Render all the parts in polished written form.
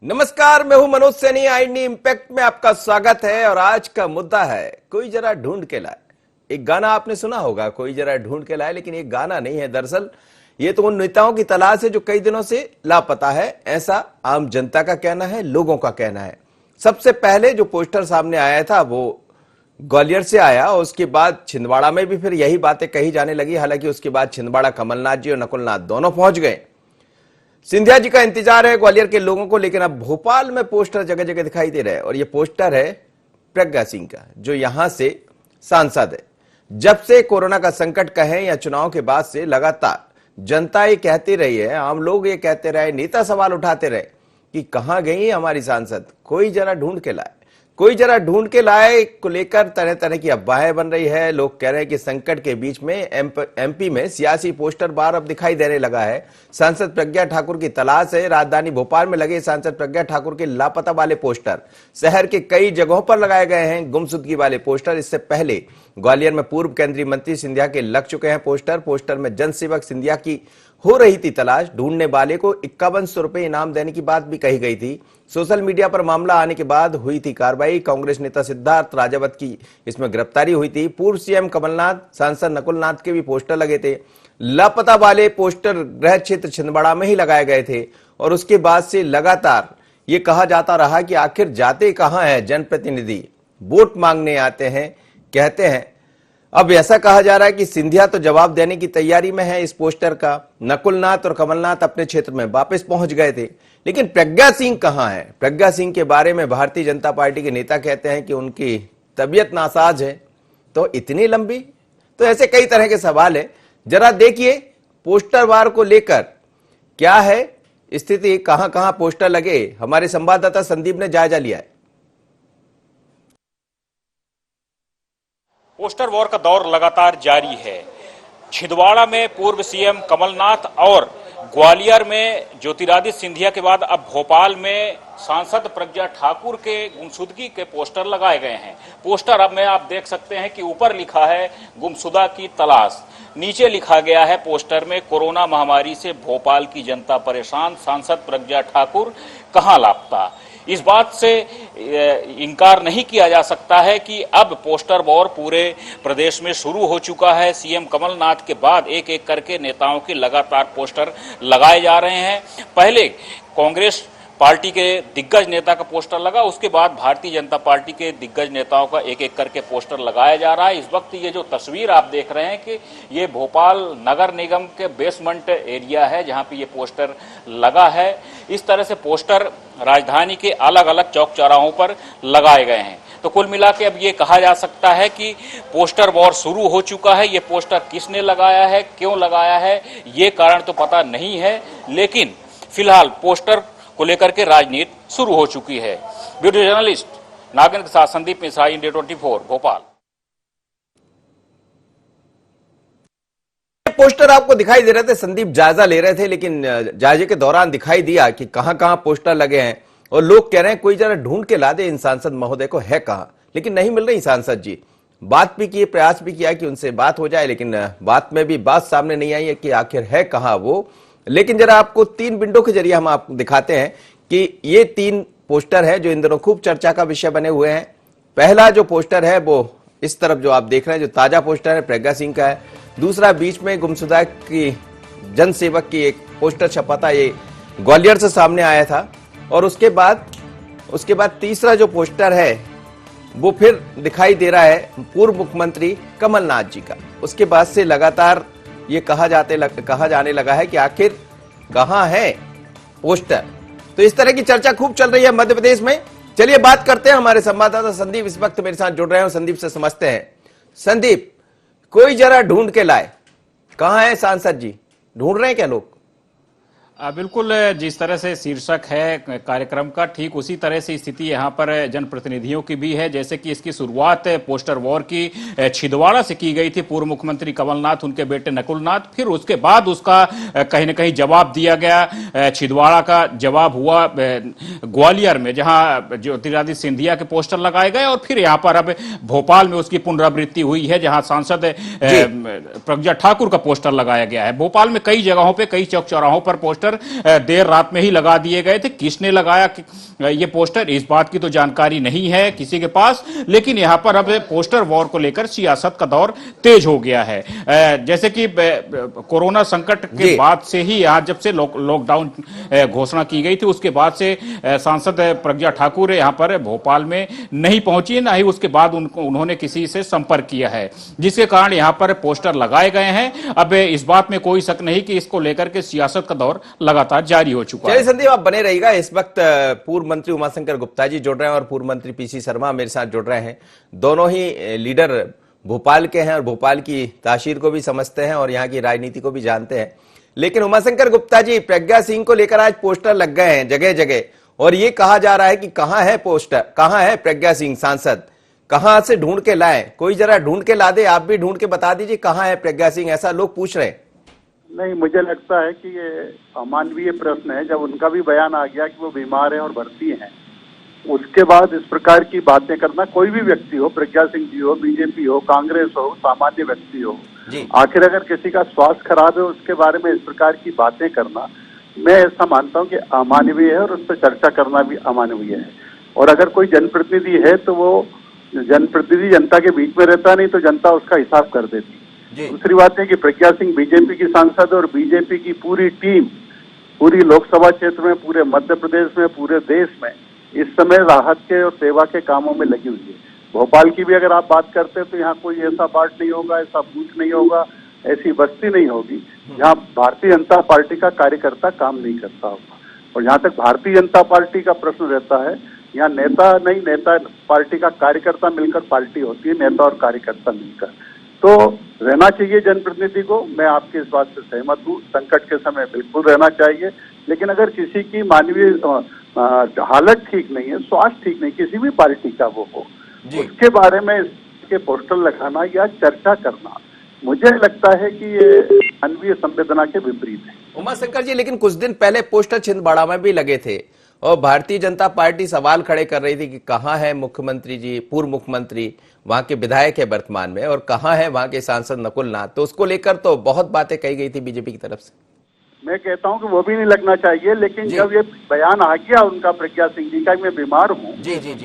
नमस्कार, मैं हूं मनोज सैनी। आईडी इम्पैक्ट में आपका स्वागत है और आज का मुद्दा है कोई जरा ढूंढ के लाए। एक गाना आपने सुना होगा, कोई जरा ढूंढ के लाए, लेकिन ये गाना नहीं है। दरअसल ये तो उन नेताओं की तलाश है जो कई दिनों से लापता है, ऐसा आम जनता का कहना है, लोगों का कहना है। सबसे पहले जो पोस्टर सामने आया था वो ग्वालियर से आया और उसके बाद छिंदवाड़ा में भी फिर यही बातें कही जाने लगी। हालांकि उसके बाद छिंदवाड़ा कमलनाथ जी और नकुलनाथ दोनों पहुंच गए। सिंधिया जी का इंतजार है ग्वालियर के लोगों को, लेकिन अब भोपाल में पोस्टर जगह जगह दिखाई दे रहे हैं और ये पोस्टर है प्रज्ञा सिंह का, जो यहां से सांसद है। जब से कोरोना का संकट कहें या चुनाव के बाद से लगातार जनता ये कहती रही है, आम लोग ये कहते रहे, नेता सवाल उठाते रहे कि कहां गई हमारी सांसद, कोई जरा ढूंढ के लाए। कोई जरा ढूंढ के लाए को लेकर तरह तरह की अफवाहें बन रही है। लोग कह रहे हैं कि संकट के बीच में एमपी में सियासी पोस्टर बार अब दिखाई देने लगा है। सांसद प्रज्ञा ठाकुर की तलाश है। राजधानी भोपाल में लगे सांसद प्रज्ञा ठाकुर के लापता वाले पोस्टर शहर के कई जगहों पर लगाए गए हैं। गुमशुदगी वाले पोस्टर इससे पहले ग्वालियर में पूर्व केंद्रीय मंत्री सिंधिया के लग चुके हैं। पोस्टर में जनसेवक सिंधिया की हो रही थी तलाश। ढूंढने वाले को 5100 रुपए इनाम देने की बात भी कही गई थी। सोशल मीडिया पर मामला आने के बाद हुई थी कार्रवाई। कांग्रेस नेता सिद्धार्थ राजावत की इसमें गिरफ्तारी हुई थी। पूर्व सीएम कमलनाथ, सांसद नकुलनाथ के भी पोस्टर लगे थे। लापता वाले पोस्टर गृह क्षेत्र छिंदवाड़ा में ही लगाए गए थे और उसके बाद से लगातार ये कहा जाता रहा कि आखिर जाते कहां है जनप्रतिनिधि, वोट मांगने आते हैं, कहते हैं। अब ऐसा कहा जा रहा है कि सिंधिया तो जवाब देने की तैयारी में है इस पोस्टर का। नकुलनाथ और कमलनाथ अपने क्षेत्र में वापस पहुंच गए थे, लेकिन प्रज्ञा सिंह कहां है? प्रज्ञा सिंह के बारे में भारतीय जनता पार्टी के नेता कहते हैं कि उनकी तबीयत नासाज है। तो इतनी लंबी, तो ऐसे कई तरह के सवाल है। जरा देखिए पोस्टर वार को लेकर क्या है स्थिति, कहां कहां पोस्टर लगे। हमारे संवाददाता संदीप ने जायजा लिया है। पोस्टर वॉर का दौर लगातार जारी है। छिंदवाड़ा में पूर्व सीएम कमलनाथ और ग्वालियर में ज्योतिरादित्य सिंधिया के बाद अब भोपाल में सांसद प्रज्ञा ठाकुर के गुमशुदगी के पोस्टर लगाए गए हैं। पोस्टर अब में आप देख सकते हैं कि ऊपर लिखा है गुमशुदा की तलाश, नीचे लिखा गया है पोस्टर में कोरोना महामारी से भोपाल की जनता परेशान, सांसद प्रज्ञा ठाकुर कहां लापता। इस बात से इनकार नहीं किया जा सकता है कि अब पोस्टर वॉर पूरे प्रदेश में शुरू हो चुका है। सीएम कमलनाथ के बाद एक एक करके नेताओं के लगातार पोस्टर लगाए जा रहे हैं। पहले कांग्रेस पार्टी के दिग्गज नेता का पोस्टर लगा, उसके बाद भारतीय जनता पार्टी के दिग्गज नेताओं का एक एक करके पोस्टर लगाया जा रहा है। इस वक्त ये जो तस्वीर आप देख रहे हैं कि ये भोपाल नगर निगम के बेसमेंट एरिया है जहां पे ये पोस्टर लगा है। इस तरह से पोस्टर राजधानी के अलग अलग चौक चौराहों पर लगाए गए हैं। तो कुल मिला के अब ये कहा जा सकता है कि पोस्टर वॉर शुरू हो चुका है। ये पोस्टर किसने लगाया है, क्यों लगाया है, ये कारण तो पता नहीं है, लेकिन फिलहाल पोस्टर को लेकर के राजनीति शुरू हो चुकी है। वीडियो जर्नलिस्ट नागेंद्र के साथ संदीप मिश्रा, इंडिया 24 भोपाल। पोस्टर आपको दिखाई दे रहे थे, संदीप जायजा ले रहे थे, लेकिन जायजे के दौरान दिखाई दिया कि कहां कहां पोस्टर लगे हैं और लोग कह रहे हैं कोई जरा ढूंढ के ला दे इन सांसद महोदय को, है कहां। लेकिन नहीं मिल रही सांसद जी। बात भी की, प्रयास भी किया कि उनसे बात हो जाए, लेकिन बात में भी बात सामने नहीं आई है कि आखिर है कहां वो। लेकिन जरा आपको 3 विंडो के जरिए हम आपको दिखाते हैं कि ये 3 पोस्टर है जो इन दिनों खूब चर्चा का विषय बने हुए हैं। पहला जो पोस्टर है वो इस तरफ जो आप देख रहे हैं, जो ताजा पोस्टर है प्रज्ञा सिंह का है। दूसरा बीच में गुमशुदा की जनसेवक की एक पोस्टर छपा था, ये ग्वालियर से सामने आया था। और उसके बाद तीसरा जो पोस्टर है वो फिर दिखाई दे रहा है पूर्व मुख्यमंत्री कमलनाथ जी का। उसके बाद से लगातार ये कहा जाने लगा है कि आखिर कहां है पोस्टर। तो इस तरह की चर्चा खूब चल रही है मध्य प्रदेश में। चलिए बात करते हैं, हमारे संवाददाता संदीप इस वक्त मेरे साथ जुड़ रहे हैं। संदीप से समझते हैं। संदीप, कोई जरा ढूंढ के लाए, कहां है सांसद जी, ढूंढ रहे हैं क्या लोग? बिल्कुल, जिस तरह से शीर्षक है कार्यक्रम का, ठीक उसी तरह से स्थिति यहाँ पर जनप्रतिनिधियों की भी है। जैसे कि इसकी शुरुआत पोस्टर वॉर की छिंदवाड़ा से की गई थी, पूर्व मुख्यमंत्री कमलनाथ, उनके बेटे नकुलनाथ। फिर उसके बाद उसका कहीं न कहीं जवाब दिया गया। छिंदवाड़ा का जवाब हुआ ग्वालियर में, जहां ज्योतिरादित्य सिंधिया के पोस्टर लगाए गए, और फिर यहाँ पर अब भोपाल में उसकी पुनरावृत्ति हुई है, जहां सांसद प्रज्ञा ठाकुर का पोस्टर लगाया गया है। भोपाल में कई जगहों पर, कई चौक चौराहों पर पोस्टर पोस्टर देर रात में ही लगा दिए गए थे। किसने लगाया ये पोस्टर, इस बात की तो जानकारी नहीं है किसी के पास, लेकिन यहां पर अब पोस्टर वॉर को लेकर सियासत का दौर तेज हो गया है। जैसे कि कोरोना संकट के बाद से ही यहाँ जब से लॉकडाउन घोषणा की गई थी, उसके बाद से सांसद प्रज्ञा ठाकुर यहाँ पर भोपाल में नहीं पहुंची, ना ही उसके बाद उन्होंने किसी से संपर्क किया है, जिसके कारण यहाँ पर पोस्टर लगाए गए हैं। अब इस बात में कोई शक नहीं कि इसको लेकर के सियासत का दौर लगातार जारी हो चुका है। संदीप, आप बने रहिएगा। इस वक्त पूर्व मंत्री उमाशंकर गुप्ता जी जुड़ रहे हैं और पूर्व मंत्री पीसी शर्मा मेरे साथ जुड़ रहे हैं। दोनों ही लीडर भोपाल के हैं और भोपाल की तासीर को भी समझते हैं और यहाँ की राजनीति को भी जानते हैं। लेकिन उमाशंकर गुप्ता जी, प्रज्ञा सिंह को लेकर आज पोस्टर लग गए हैं जगह जगह, और ये कहा जा रहा है कि कहां है पोस्टर, कहां है प्रज्ञा सिंह सांसद, कहां से ढूंढ के लाए, कोई जरा ढूंढ के ला दे, आप भी ढूंढ के बता दीजिए कहां है प्रज्ञा सिंह, ऐसा लोग पूछ रहे हैं। नहीं, मुझे लगता है कि ये अमानवीय प्रश्न है। जब उनका भी बयान आ गया कि वो बीमार हैं और भर्ती हैं, उसके बाद इस प्रकार की बातें करना, कोई भी व्यक्ति हो, प्रज्ञा सिंह जी हो, बीजेपी हो, कांग्रेस हो, सामान्य व्यक्ति हो, आखिर अगर किसी का स्वास्थ्य खराब है उसके बारे में इस प्रकार की बातें करना, मैं ऐसा मानता हूं कि अमानवीय है और उस पर चर्चा करना भी अमानवीय है। और अगर कोई जनप्रतिनिधि है तो वो जनप्रतिनिधि जनता के बीच में रहता, नहीं तो जनता उसका हिसाब कर देती। दूसरी बात है कि प्रज्ञा सिंह बीजेपी की सांसद और बीजेपी की पूरी टीम पूरी लोकसभा क्षेत्र में, पूरे मध्य प्रदेश में, पूरे देश में इस समय राहत के और सेवा के कामों में लगी हुई है। भोपाल की भी अगर आप बात करते हैं तो यहाँ कोई ऐसा पार्ट नहीं होगा, ऐसा बूथ नहीं होगा, ऐसी बस्ती नहीं होगी जहाँ भारतीय जनता पार्टी का कार्यकर्ता काम नहीं करता होगा। और जहाँ तक भारतीय जनता पार्टी का प्रश्न रहता है, यहाँ नेता नहीं, नेता पार्टी का कार्यकर्ता मिलकर पार्टी होती है, नेता और कार्यकर्ता मिलकर। तो रहना चाहिए जनप्रतिनिधि को, मैं आपकी इस बात से सहमत हूँ, संकट के समय बिल्कुल रहना चाहिए। लेकिन अगर किसी की मानवीय हालत ठीक नहीं है, स्वास्थ्य ठीक नहीं, किसी भी पार्टी का वो हो, उसके बारे में इसके पोस्टर लगाना या चर्चा करना, मुझे लगता है कि ये मानवीय संवेदना के विपरीत है। उमाशंकर जी, लेकिन कुछ दिन पहले पोस्टर छिंदवाड़ा में भी लगे थे और भारतीय जनता पार्टी सवाल खड़े कर रही थी कि कहां है मुख्यमंत्री जी, पूर्व मुख्यमंत्री, वहां के विधायक है वर्तमान में, और कहां है वहां के सांसद नकुल नाथ। तो उसको लेकर तो बहुत बातें कही गई थी बीजेपी की तरफ से। मैं कहता हूं कि वो भी नहीं लगना चाहिए, लेकिन जब ये बयान आ गया उनका, प्रज्ञा सिंह जी का, मैं बीमार हूं,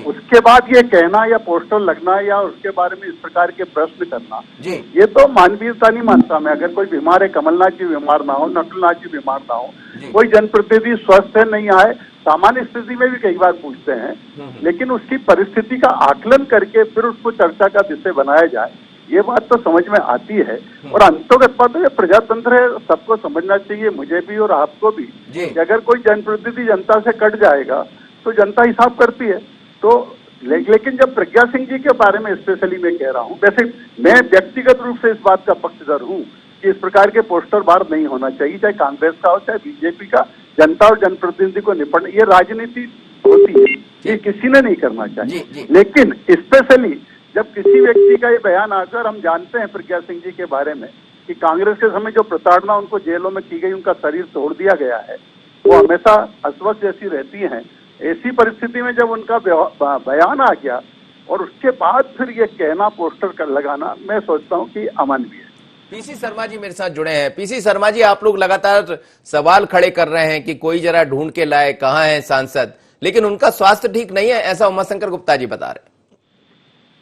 उसके बाद ये कहना या पोस्टर लगना या उसके बारे में इस प्रकार के प्रश्न करना, ये तो मानवीयता नहीं मानता मैं। अगर कोई बीमार है, कमलनाथ जी बीमार ना हो, नकुलनाथ जी बीमार ना हो, कोई जनप्रतिनिधि स्वस्थ है नहीं आए, सामान्य स्थिति में भी कई बार पूछते हैं, लेकिन उसकी परिस्थिति का आकलन करके फिर उसको चर्चा का विषय बनाया जाए, ये बात तो समझ में आती है। और अंतर्गत बात है, प्रजातंत्र है, सबको समझना चाहिए, मुझे भी और आपको भी, कि अगर कोई जनप्रतिनिधि जनता से कट जाएगा तो जनता हिसाब करती है। तो लेकिन जब प्रज्ञा सिंह जी के बारे में स्पेशली मैं कह रहा हूँ, वैसे मैं व्यक्तिगत रूप से इस बात का पक्षधर हूँ कि इस प्रकार के पोस्टर बाहर नहीं होना चाहिए, चाहे कांग्रेस का हो चाहे बीजेपी का। जनता और जनप्रतिनिधि को निपटना, ये राजनीति होती है, ये किसी ने नहीं करना चाहिए। लेकिन स्पेशली जब किसी व्यक्ति का ये बयान आकर, हम जानते हैं प्रज्ञा सिंह जी के बारे में कि कांग्रेस के समय जो प्रताड़ना उनको जेलों में की गई, उनका शरीर तोड़ दिया गया है, वो हमेशा अस्वस्थ जैसी रहती हैं। ऐसी परिस्थिति में जब उनका बयान आ गया और उसके बाद फिर ये कहना, पोस्टर कर लगाना, मैं सोचता हूँ कि अमानवीय है। पीसी शर्मा जी मेरे साथ जुड़े हैं। पीसी शर्मा जी, आप लोग लगातार सवाल खड़े कर रहे हैं कि कोई जरा ढूंढ के लाए, कहां है सांसद, लेकिन उनका स्वास्थ्य ठीक नहीं है, ऐसा उमाशंकर गुप्ता जी बता रहे हैं।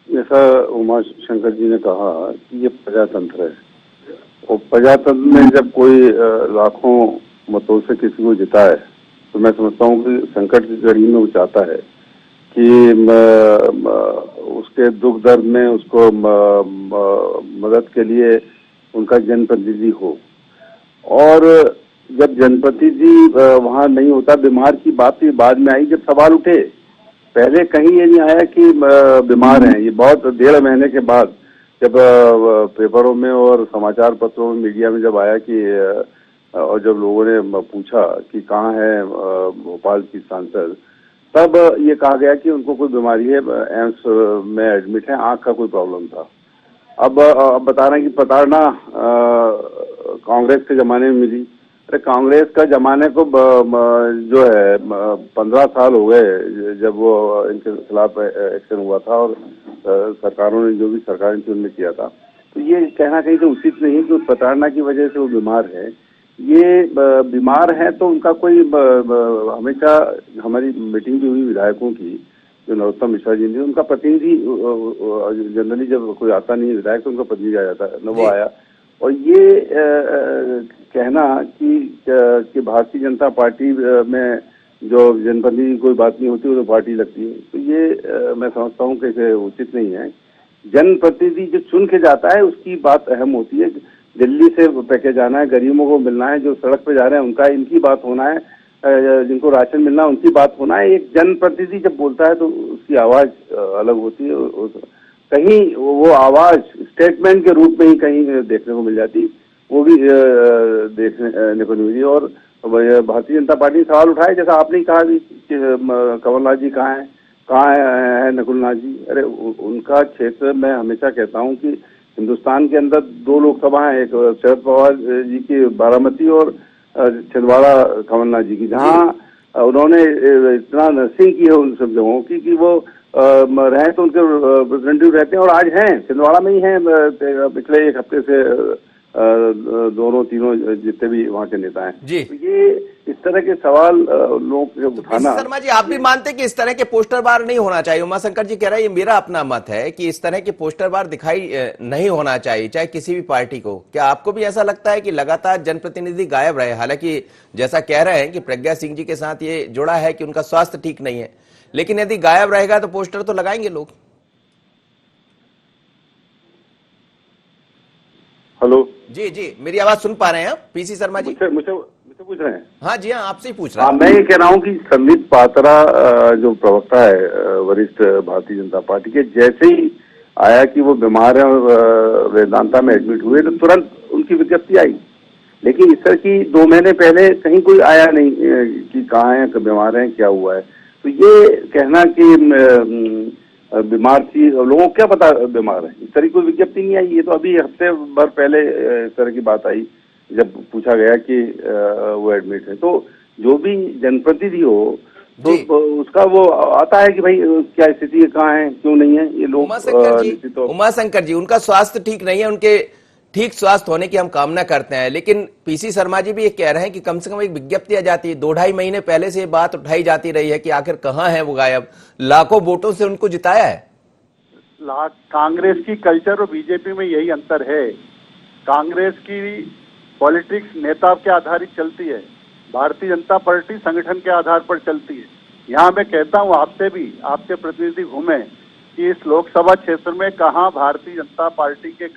जैसा उमाशंकर जी ने कहा कि ये प्रजातंत्र है, और प्रजातंत्र में जब कोई लाखों मतों से किसी को जिताए, तो मैं समझता हूँ कि संकट की घड़ी में वो चाहता है कि उसके दुख दर्द में उसको मदद के लिए उनका जनप्रतिनिधि हो। और जब जनप्रतिनिधि वहाँ नहीं होता, बीमार की बात भी बाद में आई जब सवाल उठे, पहले कहीं ये नहीं आया कि बीमार हैं। ये बहुत 1.5 महीने के बाद जब पेपरों में और समाचार पत्रों में, मीडिया में जब आया कि और जब लोगों ने पूछा कि कहाँ है भोपाल की सांसद, तब ये कहा गया कि उनको कोई बीमारी है, एम्स में एडमिट है, आंख का कोई प्रॉब्लम था। अब बता रहे हैं कि प्रताड़ना कांग्रेस के जमाने में मिली। अरे कांग्रेस का जमाने को जो है 15 साल हो गए जब वो इनके खिलाफ एक्शन हुआ था, और सरकारों ने जो भी सरकार थी उन्होंने किया था। तो ये कहना कहीं तो उचित नहीं है कि प्रताड़ना की वजह से वो बीमार है। ये बीमार हैं तो उनका कोई हमेशा हमारी मीटिंग भी हुई विधायकों की, जो नरोत्तम मिश्रा जी ने, उनका प्रतिनिधि जनरली जब कोई आता नहीं विधायक तो उनका प्रतिनिधि आ जाता है, न वो आया। और ये कहना कि भारतीय जनता पार्टी में जो जनप्रतिनिधि कोई बात नहीं होती वो तो पार्टी लगती है, तो ये मैं समझता हूँ कि इसे उचित नहीं है। जनप्रतिनिधि जो चुन के जाता है उसकी बात अहम होती है। दिल्ली से पैकेज आना है, गरीबों को मिलना है, जो सड़क पे जा रहे हैं उनका इनकी बात होना है, जिनको राशन मिलना है उनकी बात होना है। एक जनप्रतिनिधि जब बोलता है तो उसकी आवाज अलग होती है, कहीं वो आवाज स्टेटमेंट के रूप में ही कहीं देखने को मिल जाती, वो भी देखने को नहीं मिली। और भारतीय जनता पार्टी ने सवाल उठाए, जैसा आपने कहा कि कमलनाथ जी कहाँ है नकुलनाथ जी। अरे उनका क्षेत्र, मैं हमेशा कहता हूँ कि हिंदुस्तान के अंदर 2 लोकसभा है, एक शरद पवार जी की बारामती और छिंदवाड़ा कमलनाथ जी की, जहाँ उन्होंने इतना नर्सिंग की है उन सब जगहों की कि वो रहे तो उनके रिप्रेजेंटेटिव रहते हैं, और आज हैं छिंदवाड़ा में ही हैं पिछले 1 हफ्ते से दोनों तीनों जितने भी वहाँ के नेता हैं जी। तो ये इस तरह के सवाल लोग उठाना। शर्मा जी, आप भी मानते कि इस तरह के पोस्टर बार नहीं होना चाहिए? उमाशंकर जी कह रहा है, ये मेरा अपना मत है कि इस तरह के पोस्टर बार दिखाई नहीं होना चाहिए, चाहे किसी भी पार्टी को। क्या आपको भी ऐसा लगता है कि लगातार जनप्रतिनिधि गायब रहे? हालांकि जैसा कह रहे हैं कि प्रज्ञा सिंह जी के साथ ये जुड़ा है कि उनका स्वास्थ्य ठीक नहीं है, लेकिन यदि गायब रहेगा तो पोस्टर तो लगाएंगे लोग। हेलो जी जी, मेरी आवाज सुन पा रहे हैं आप पीसी शर्मा जी? मुझसे पूछ रहे हैं? हाँ जी हाँ, आपसे ही पूछ रहा हूँ। मैं ये कह रहा हूँ कि संबित पात्रा जो प्रवक्ता है वरिष्ठ भारतीय जनता पार्टी के, जैसे ही आया कि वो बीमार है और वेदांता में एडमिट हुए तो तुरंत उनकी विज्ञप्ति आई। लेकिन इस तरह की 2 महीने पहले कहीं कोई आया नहीं कि कहाँ है, कब बीमार है, क्या हुआ है। तो ये कहना कि बीमार थी, लोगों को क्या पता बीमार है, इस तरह कोई विज्ञप्ति नहीं आई। ये तो अभी हफ्ते भर पहले इस तरह की बात आई जब पूछा गया कि वो एडमिट है। तो जो भी जनप्रतिनिधि हो तो उसका वो आता है कि भाई क्या स्थिति है, कहाँ है, क्यों नहीं है। ये लोग उमाशंकर जी, उनका स्वास्थ्य ठीक नहीं है, उनके ठीक स्वास्थ्य होने की हम कामना करते हैं, लेकिन पीसी शर्मा जी भी ये कह रहे हैं कि कम से कम एक विज्ञप्ति आ जाती है। 2-2.5 महीने पहले से ये बात उठाई जाती रही है कि आखिर कहाँ है वो गायब। लाखों वोटों से उनको जिताया है। कांग्रेस की कल्चर और बीजेपी में यही अंतर है। कांग्रेस की पॉलिटिक्स नेता के आधारित चलती है, भारतीय जनता पार्टी संगठन के आधार पर चलती है। यहाँ मैं कहता हूँ आपसे भी, आपके प्रतिनिधि घूमे कि इस लोकसभा क्षेत्र में कहाँ भारतीय जनता पार्टी के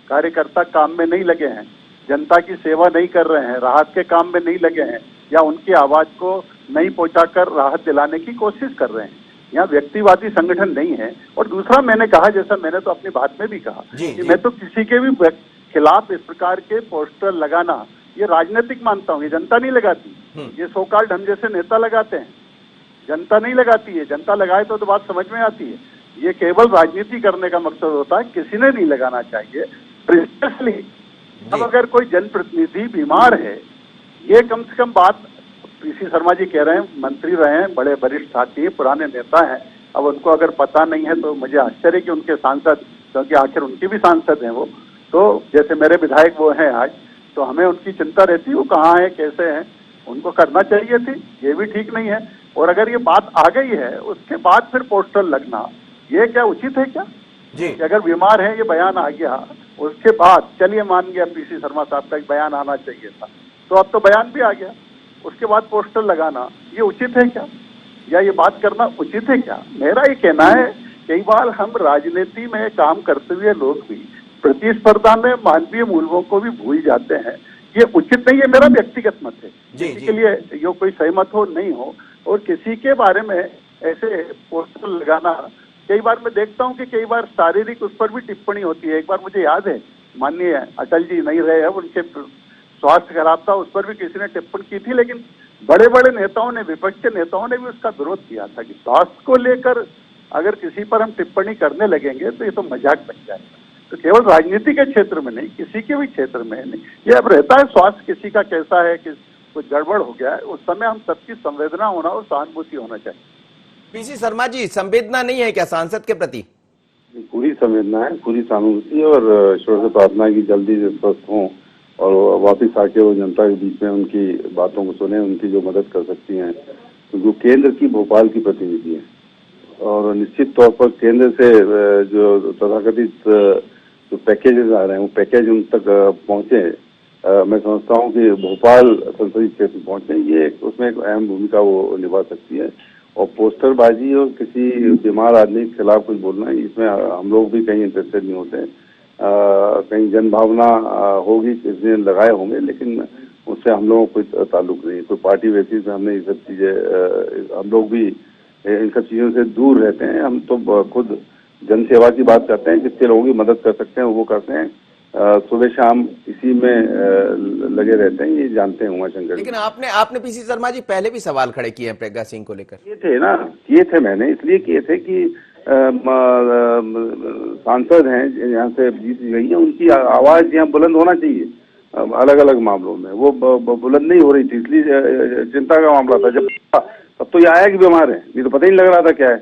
कार्यकर्ता काम में नहीं लगे हैं, जनता की सेवा नहीं कर रहे हैं, राहत के काम में नहीं लगे हैं, या उनकी आवाज को नहीं पहुंचाकर राहत दिलाने की कोशिश कर रहे हैं। यहाँ व्यक्तिवादी संगठन नहीं है। और दूसरा, मैंने कहा, जैसा मैंने तो अपनी बात में भी कहा कि मैं तो किसी के भी खिलाफ इस प्रकार के पोस्टर लगाना ये राजनीतिक मानता हूँ। ये जनता नहीं लगाती, ये सोकाल ढंग जैसे नेता लगाते हैं, जनता नहीं लगाती है। जनता लगाए तो बात समझ में आती है। ये केवल राजनीति करने का मकसद होता है, किसी ने नहीं लगाना चाहिए। प्रिंसिपली अब अगर कोई जनप्रतिनिधि बीमार है, ये कम से कम बात पीसी शर्मा जी कह रहे हैं, मंत्री रहे हैं, बड़े वरिष्ठ साथी, पुराने नेता हैं। अब उनको अगर पता नहीं है तो मुझे आश्चर्य कि उनके सांसद, क्योंकि आखिर उनके भी सांसद हैं वो, तो जैसे मेरे विधायक वो हैं आज, तो हमें उनकी चिंता रहती है वो कहाँ है, कैसे हैं, उनको करना चाहिए थी। ये भी ठीक नहीं है। और अगर ये बात आ गई है उसके बाद फिर पोस्टर लगना, ये क्या उचित है क्या जी? अगर बीमार है, ये बयान आ गया, उसके बाद चलिए मान गया पीसी शर्मा साहब का बयान आना चाहिए था, तो अब तो बयान भी आ गया, उसके बाद पोस्टर लगाना ये उचित है क्या, या ये बात करना उचित है क्या? मेरा ये कहना है, कई बार हम राजनीति में काम करते हुए लोग भी प्रतिस्पर्धा में मानवीय मूल्यों को भी भूल जाते हैं। ये उचित नहीं है, मेरा व्यक्तिगत मत है। किसी के लिए जो कोई सहमत हो नहीं हो, और किसी के बारे में ऐसे पोस्टर लगाना, कई बार मैं देखता हूं कि कई बार शारीरिक उस पर भी टिप्पणी होती है। एक बार मुझे याद है, माननीय अटल जी नहीं रहे, अब उनके स्वास्थ्य खराब था, उस पर भी किसी ने टिप्पणी की थी। लेकिन बड़े बड़े नेताओं ने, विपक्ष के नेताओं ने भी उसका विरोध किया था कि स्वास्थ्य को लेकर अगर किसी पर हम टिप्पणी करने लगेंगे तो ये तो मजाक बन जाएगा। तो केवल राजनीति के क्षेत्र में नहीं, किसी के भी क्षेत्र में नहीं, ये अब रहता है। स्वास्थ्य किसी का कैसा है, कुछ गड़बड़ हो गया है, उस समय हम सबकी संवेदना होना और सहानुभूति होना चाहिए। पीसी शर्मा जी, संवेदना नहीं है क्या सांसद के प्रति? पूरी संवेदना है, पूरी सहानुभूति, और ईश्वर से प्रार्थना की जल्दी स्वस्थ हों और वापस आके वो जनता के बीच में उनकी बातों को सुने, उनकी जो मदद कर सकती हैं, क्योंकि केंद्र की भोपाल की प्रतिनिधि है और निश्चित तौर पर केंद्र से जो तथाकथित जो पैकेजेस आ रहे हैं वो पैकेज उन तक पहुंचे। मैं समझता हूं कि भोपाल संसदीय क्षेत्र पहुंचे, ये उसमें एक अहम भूमिका वो निभा सकती है। और पोस्टरबाजी और किसी बीमार आदमी के खिलाफ कुछ बोलना, इसमें हम लोग भी कहीं इंटरेस्टेड नहीं होते। कहीं जनभावना होगी, किसी ने लगाए होंगे, लेकिन उससे हम लोगों को कोई ताल्लुक नहीं। कोई पार्टी बेसिस पे हमने ये सब चीजें, हम लोग भी इन सब चीजों से दूर रहते हैं। हम तो खुद जनसेवा की बात करते हैं, जिससे लोगों की मदद कर सकते हैं वो करते हैं। सुबह शाम इसी में लगे रहते हैं, ये जानते हैं उमाशंकर। लेकिन आपने पीसी शर्मा जी पहले भी सवाल खड़े किए हैं प्रज्ञा सिंह को लेकर। किए थे मैंने इसलिए किए थे कि सांसद हैं यहाँ से जीत गई है, उनकी आवाज यहाँ बुलंद होना चाहिए। अलग अलग मामलों में वो बुलंद नहीं हो रही थी, इसलिए चिंता का मामला था। जब तब तो ये आया कि बीमार है, ये तो पता ही नहीं लग रहा था क्या है।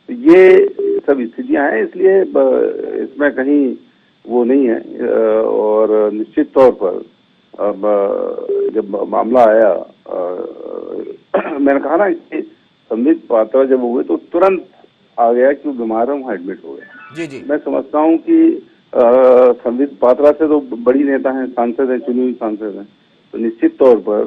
तो ये सब स्थितियां हैं, इसलिए इसमें कहीं वो नहीं है। और निश्चित तौर पर अब जब मामला आया, मैंने कहा ना कि संबित पात्रा जब हुए तो तुरंत आ गया कि वो बीमार है, वहाँ एडमिट हो गए। जी जी, मैं समझता हूँ कि संबित पात्रा से तो बड़ी नेता हैं, सांसद हैं, चुनी हुई सांसद हैं, तो निश्चित तौर पर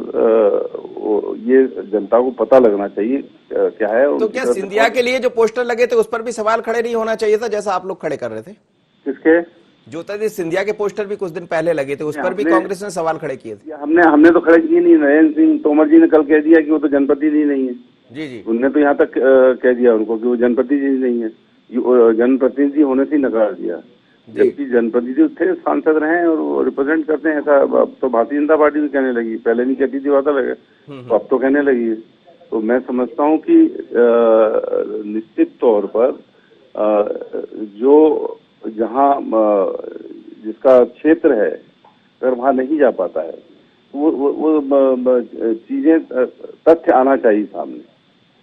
ये जनता को पता लगना चाहिए क्या है। तो क्या सिंधिया के लिए जो पोस्टर लगे थे उस पर भी सवाल खड़े नहीं होना चाहिए था, जैसा आप लोग खड़े कर रहे थे? किसके? ज्योतिरादित्य सिंधिया के पोस्टर भी कुछ दिन पहले लगे थे, उस पर भी कांग्रेस ने सवाल खड़े किए थे। हमने तो खड़े किए नहीं। नरेंद्र सिंह तोमर जी ने कल कह दिया कि वो तो जनप्रतिनिधि नहीं है। जी जी, उनने तो यहाँ तक कह दिया उनको कि वो जनप्रतिनिधि नहीं है, जनप्रतिनिधि होने से ही नकार दिया। जबकि जनप्रतिनिधि थे, सांसद रहे और वो रिप्रेजेंट करते हैं। ऐसा अब तो भारतीय जनता पार्टी भी कहने लगी, पहले नहीं कहती थी, बात अलग है, तो अब तो कहने लगी है। तो मैं समझता हूँ कि निश्चित तौर पर जो जहाँ जिसका क्षेत्र है, अगर वहाँ नहीं जा पाता है, वो चीजें तथ्य आना चाहिए सामने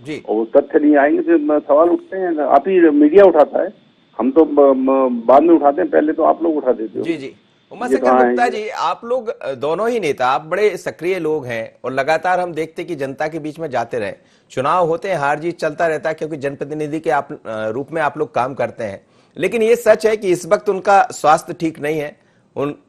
जी। और वो तथ्य नहीं आएंगे तो सवाल उठते हैं। आप ही मीडिया उठाता है, हम तो बाद में उठाते हैं, पहले तो आप लोग उठा देते हो। जी जी, उमाशंकर गुप्ता जी, आप लोग दोनों ही नेता, आप बड़े सक्रिय लोग हैं और लगातार हम देखते हैं कि जनता के बीच में जाते रहे। चुनाव होते हैं, हार जीत चलता रहता है, क्योंकि जनप्रतिनिधि के आप रूप में आप लोग काम करते हैं। लेकिन ये सच है कि इस वक्त उनका स्वास्थ्य ठीक नहीं है।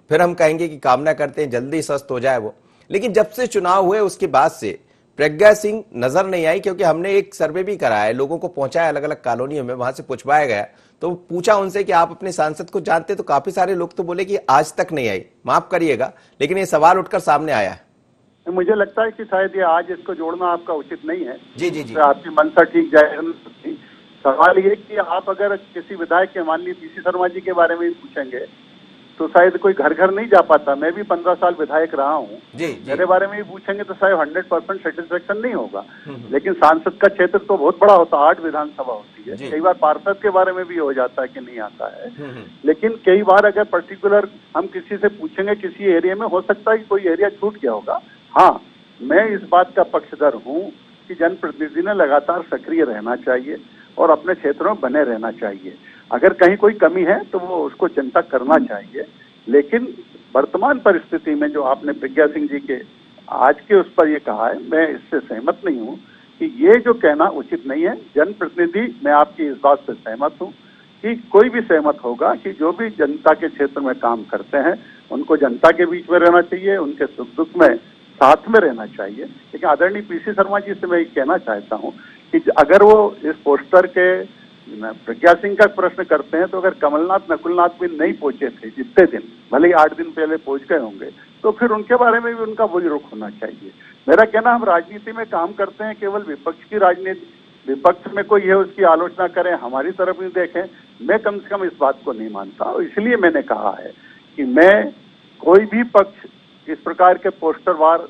फिर हम कहेंगे कि कामना करते हैं जल्दी स्वस्थ हो जाए वो। लेकिन जब से चुनाव हुए उसके बाद से प्रज्ञा सिंह नजर नहीं आई, क्योंकि हमने एक सर्वे भी कराया है, लोगों को पहुंचाया अलग अलग कॉलोनियों में, वहां से पूछवाया गया तो पूछा उनसे कि आप अपने सांसद को जानते, तो काफी सारे लोग तो बोले कि आज तक नहीं आई। माफ करिएगा, लेकिन ये सवाल उठकर सामने आया है। मुझे लगता है कि शायद ये आज इसको जोड़ना आपका उचित नहीं है। जी जी जी, तो आपकी मनसा ठीक जाएगा। सवाल ये कि आप अगर किसी विधायक के, मान लीजिए पीसी शर्मा जी के बारे में पूछेंगे तो शायद कोई घर घर नहीं जा पाता। मैं भी 15 साल विधायक रहा हूँ, मेरे बारे में भी पूछेंगे तो शायद 100% सेटिस्फेक्शन नहीं होगा। लेकिन सांसद का क्षेत्र तो बहुत बड़ा होता है, 8 विधानसभा होती है। कई बार पार्षद के बारे में भी हो जाता है कि नहीं आता है। लेकिन कई बार अगर पर्टिकुलर हम किसी से पूछेंगे किसी एरिया में, हो सकता है कि कोई एरिया छूट गया होगा। हाँ, मैं इस बात का पक्षधर हूँ कि जनप्रतिनिधि ने लगातार सक्रिय रहना चाहिए और अपने क्षेत्रों में बने रहना चाहिए। अगर कहीं कोई कमी है तो वो उसको चिंता करना चाहिए। लेकिन वर्तमान परिस्थिति में जो आपने प्रज्ञा सिंह जी के आज के उस पर ये कहा है, मैं इससे सहमत नहीं हूँ कि ये जो कहना उचित नहीं है। जनप्रतिनिधि, मैं आपकी इस बात से सहमत हूँ कि कोई भी सहमत होगा कि जो भी जनता के क्षेत्र में काम करते हैं उनको जनता के बीच में रहना चाहिए, उनके सुख दुख में साथ में रहना चाहिए। लेकिन आदरणीय पीसी शर्मा जी से मैं ये कहना चाहता हूँ कि अगर वो इस पोस्टर के प्रज्ञा सिंह का प्रश्न करते हैं तो अगर कमलनाथ नकुलनाथ भी नहीं पहुंचे थे जितने दिन, भले ही 8 दिन पहले पहुंच गए होंगे, तो फिर उनके बारे में भी उनका वही रुख होना चाहिए। मेरा कहना, हम राजनीति में काम करते हैं, केवल विपक्ष की राजनीति, विपक्ष में कोई है उसकी आलोचना करें, हमारी तरफ नहीं देखें, मैं कम से कम इस बात को नहीं मानता। और इसलिए मैंने कहा है कि मैं कोई भी पक्ष इस प्रकार के पोस्टरवार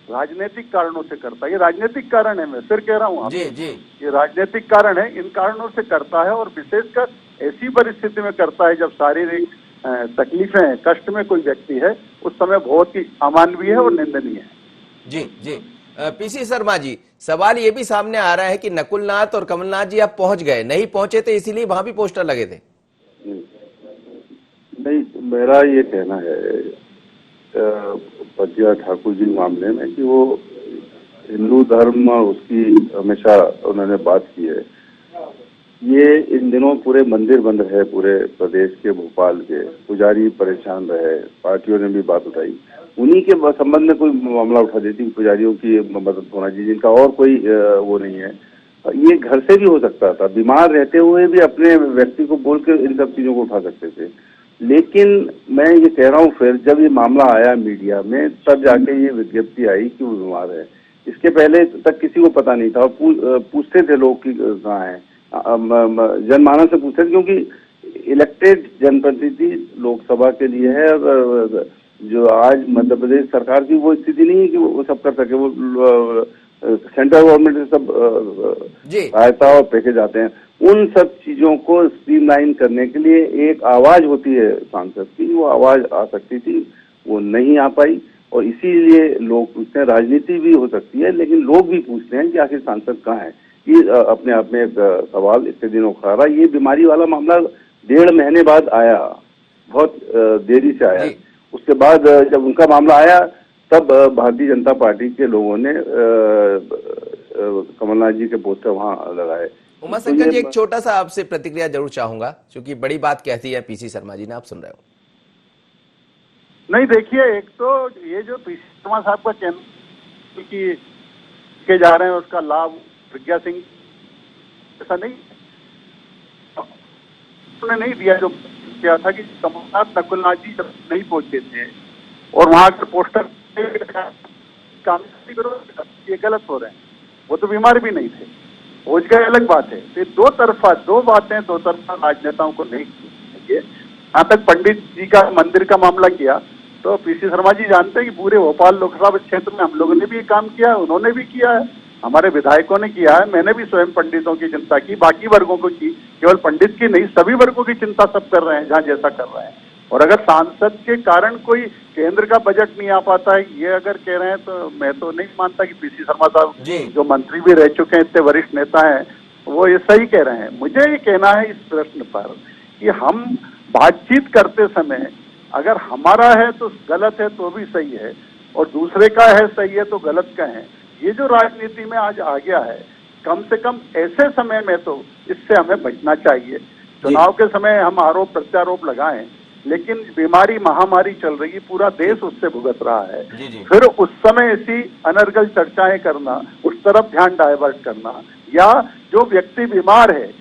राजनीतिक कारणों से करता है। ये राजनीतिक कारण है, मैं फिर कह रहा हूँ, ये राजनीतिक कारण है, इन कारणों से करता है। और विशेषकर ऐसी परिस्थिति में करता है जब शारीरिक तकलीफें, कष्ट में कोई व्यक्ति है, उस समय बहुत ही अमानवीय है और निंदनीय है। जी जी, पीसी शर्मा जी, सवाल ये भी सामने आ रहा है कि नकुलनाथ और कमलनाथ जी आप पहुंच गए, नहीं पहुंचे थे इसीलिए वहां भी पोस्टर लगे थे। नहीं, मेरा ये कहना है प्रज्ञा ठाकुर जी मामले में कि वो हिंदू धर्म उसकी हमेशा उन्होंने बात की है। ये इन दिनों पूरे मंदिर बंद है, पूरे प्रदेश के, भोपाल के पुजारी परेशान रहे, पार्टियों ने भी बात उठाई, उन्हीं के संबंध में कोई मामला उठा देती पुजारियों की मदद होना चाहिए, जिनका और कोई वो नहीं है। ये घर से भी हो सकता था, बीमार रहते हुए भी अपने व्यक्ति को बोल के इन सब चीजों को उठा सकते थे। लेकिन मैं ये कह रहा हूँ, फिर जब ये मामला आया मीडिया में तब जाके ये विज्ञप्ति आई कि वो बीमार है। इसके पहले तक किसी को पता नहीं था। पूछते थे लोग कि कहाँ है, जनमानस से पूछते थे, क्योंकि इलेक्टेड जनप्रतिनिधि लोकसभा के लिए है। जो आज मध्य प्रदेश सरकार की वो स्थिति नहीं है कि वो सब कर सके। वो सेंट्रल गवर्नमेंट से सब सहायता और पैकेज आते हैं। उन सब चीजों को स्ट्रीमलाइन करने के लिए एक आवाज होती है सांसद की, वो आवाज आ सकती थी, वो नहीं आ पाई। और इसीलिए लोग पूछते हैं, राजनीति भी हो सकती है लेकिन लोग भी पूछते हैं कि आखिर सांसद कहाँ है। ये अपने आप में एक सवाल इतने दिनों खड़ा रहा। ये बीमारी वाला मामला 1.5 महीने बाद आया, बहुत देरी से आया। उसके बाद जब उनका मामला आया तब भारतीय जनता पार्टी के लोगों ने कमलनाथ जी के पोस्टर वहां लगाए। उमाशंकर जी, एक छोटा सा आपसे प्रतिक्रिया जरूर चाहूंगा, क्योंकि बड़ी बात कहती है पीसी शर्मा जी ने, आप सुन रहे हो। नहीं, देखिए, एक तो ये जो पीसी शर्मा साहब का कहना कि के जा रहे हैं उसका लाभ प्रज्ञा सिंह, ऐसा नहीं, उन्होंने नहीं दिया। जो क्या था कि कमलनाथ नकुलनाथ जी जब नहीं पहुंचे थे और वहां के पोस्टर ये गलत हो रहे हैं, वो तो बीमार भी नहीं थे, पहुंच गए, अलग बात है। तो दो तरफा राजनेताओं को नहीं चाहिए। यहाँ तक पंडित जी का मंदिर का मामला किया तो पीसी शर्मा जी जानते हैं कि पूरे भोपाल लोकसभा क्षेत्र में हम लोगों ने भी काम किया है, उन्होंने भी किया है, हमारे विधायकों ने किया है, मैंने भी स्वयं पंडितों की चिंता की, बाकी वर्गों को की, केवल पंडित की नहीं, सभी वर्गों की चिंता सब कर रहे हैं जहाँ जैसा कर रहे हैं। और अगर सांसद के कारण कोई केंद्र का बजट नहीं आ पाता है, ये अगर कह रहे हैं, तो मैं तो नहीं मानता कि पीसी शर्मा साहब जो मंत्री भी रह चुके हैं, इतने वरिष्ठ नेता हैं, वो ये सही कह रहे हैं। मुझे ये कहना है इस प्रश्न पर कि हम बातचीत करते समय अगर हमारा है तो गलत है तो भी सही है, और दूसरे का है सही है तो गलत कहें। ये जो राजनीति में आज आ गया है, कम से कम ऐसे समय में तो इससे हमें बचना चाहिए। चुनाव के समय हम आरोप प्रत्यारोप लगाएं, लेकिन बीमारी महामारी चल रही, पूरा देश उससे भुगत रहा है। फिर उस समय ऐसी अनर्गल चर्चाएं करना, उस तरफ ध्यान डाइवर्ट करना, या जो व्यक्ति बीमार है,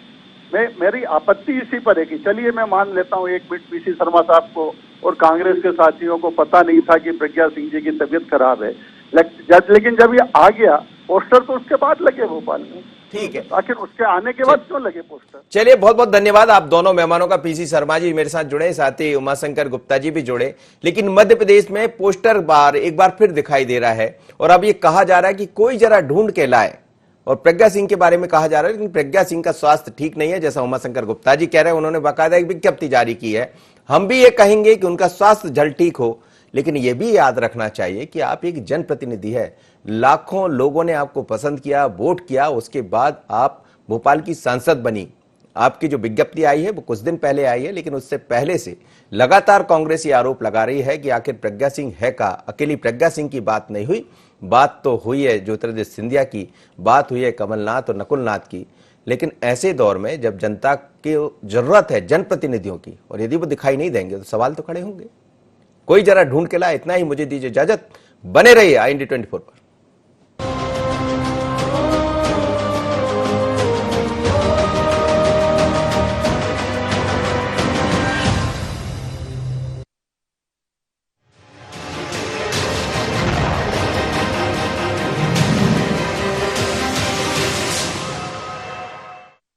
मेरी आपत्ति इसी पर है कि चलिए मैं मान लेता हूँ 1 मिनट पीसी शर्मा साहब को और कांग्रेस के साथियों को पता नहीं था कि प्रज्ञा सिंह जी की तबीयत खराब है, लेकिन जब ये आ गया पोस्टर तो उसके बाद लगे भोपाल में। ठीक है, आखिर उसके आने के बाद क्यों लगे पोस्टर? चलिए, बहुत बहुत धन्यवाद आप दोनों मेहमानों का। पीसी शर्मा जी मेरे साथ जुड़े, साथ ही उमाशंकर गुप्ता जी भी जुड़े। लेकिन मध्य प्रदेश में पोस्टर एक बार फिर दिखाई दे रहा है, और अब ये कहा जा रहा है कि कोई जरा ढूंढ के लाए, और प्रज्ञा सिंह के बारे में कहा जा रहा है, लेकिन प्रज्ञा सिंह का स्वास्थ्य ठीक नहीं है, जैसा उमाशंकर गुप्ता जी कह रहे हैं। उन्होंने बाकायदा एक विज्ञप्ति जारी की है। हम भी ये कहेंगे कि उनका स्वास्थ्य जल्द ठीक हो, लेकिन यह भी याद रखना चाहिए कि आप एक जनप्रतिनिधि है, लाखों लोगों ने आपको पसंद किया, वोट किया, उसके बाद आप भोपाल की सांसद बनी। आपकी जो विज्ञप्ति आई है वो कुछ दिन पहले आई है, लेकिन उससे पहले से लगातार कांग्रेस ये आरोप लगा रही है कि आखिर प्रज्ञा सिंह है का। अकेली प्रज्ञा सिंह की बात नहीं हुई, बात तो हुई है ज्योतिरादित्य सिंधिया की, बात हुई है कमलनाथ और नकुलनाथ की। लेकिन ऐसे दौर में जब जनता की जरूरत है जनप्रतिनिधियों की, और यदि वो दिखाई नहीं देंगे तो सवाल तो खड़े होंगे। कोई जरा ढूंढ के लाए। इतना ही, मुझे दीजिए इजाजत, बने रहिए IND 24 पर।